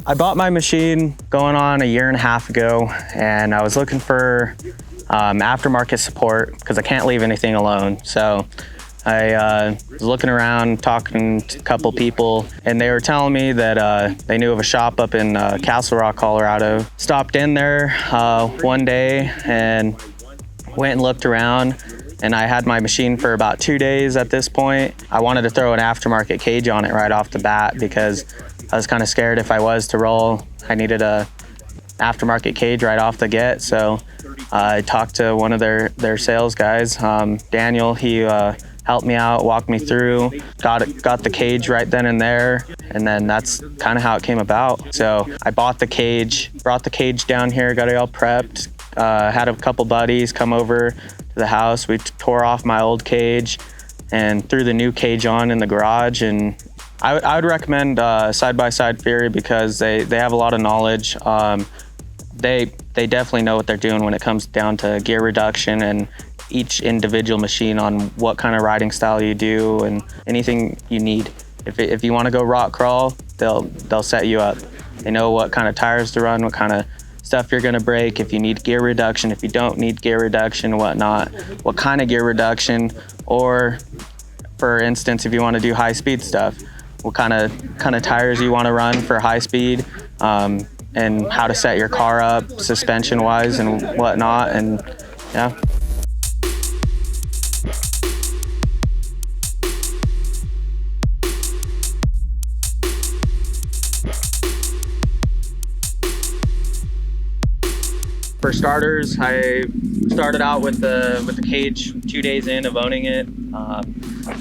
I bought my machine going on a year and a half ago, and I was looking for aftermarket support because I can't leave anything alone. So I was looking around, talking to a couple people, and they were telling me that they knew of a shop up in Castle Rock, Colorado. Stopped in there one day and went and looked around, and I had my machine for about 2 days at this point. I wanted to throw an aftermarket cage on it right off the bat because I was kind of scared if I was to roll, I needed a aftermarket cage right off the get. So I talked to one of their sales guys, Daniel. He helped me out, walked me through, got the cage right then and there, and then that's kind of how it came about. So I bought the cage, brought the cage down here, got it all prepped, had a couple buddies come over to the house. We tore off my old cage and threw the new cage on in the garage. And I would recommend Side by Side Fury because they have a lot of knowledge. They definitely know what they're doing when it comes down to gear reduction and each individual machine on what kind of riding style you do and anything you need. If you want to go rock crawl, they'll set you up. They know what kind of tires to run, what kind of stuff you're going to break, if you need gear reduction, if you don't need gear reduction, whatnot, what kind of gear reduction, or for instance, if you want to do high speed stuff, what kind of tires you want to run for high speed, and how to set your car up suspension wise and whatnot. And yeah. For starters, I started out with the cage 2 days in of owning it.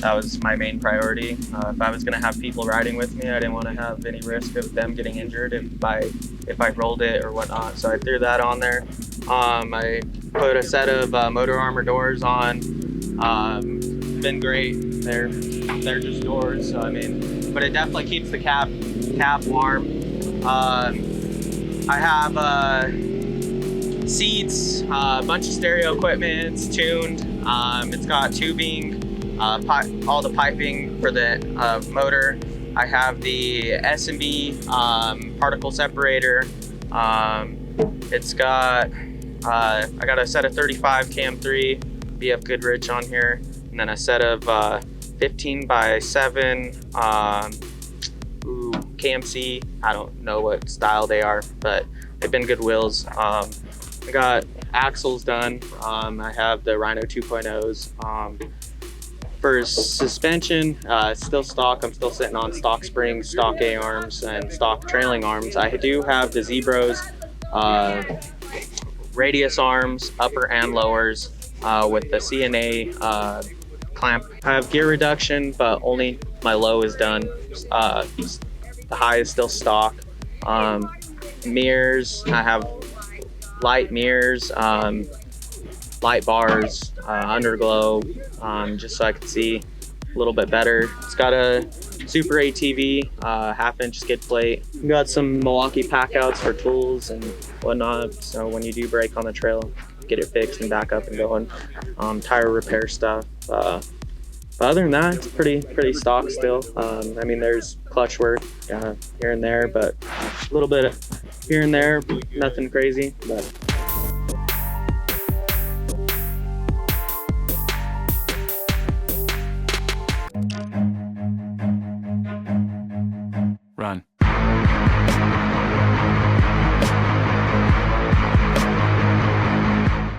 That was my main priority. If I was going to have people riding with me, I didn't want to have any risk of them getting injured if I rolled it or whatnot. So I threw that on there. I put a set of motor armor doors on. Been great. They're just doors. So I mean, but it definitely keeps the cap warm. I have seats, a bunch of stereo equipment. It's tuned. It's got tubing, all the piping for the motor. I have the S&B particle separator. It's got I got a set of 35 Cam 3 BF Goodrich on here, and then a set of 15 by 7 KMC. I don't know what style they are, but they've been good wheels. I got axles done. I have the Rhino 2.0s. For suspension, it's still stock. I'm still sitting on stock springs, stock A-arms, and stock trailing arms. I do have the Zebros radius arms, upper and lowers, with the CNA clamp. I have gear reduction, but only my low is done. The high is still stock. Mirrors, I have light mirrors, light bars, underglow, just so I can see a little bit better. It's got a super ATV, half-inch skid plate. We got some Milwaukee packouts for tools and whatnot, so when you do break on the trail, get it fixed and back up and going. Tire repair stuff. But other than that, it's pretty stock still. I mean, there's clutch work here and there, but a little bit here and there, nothing crazy. But run.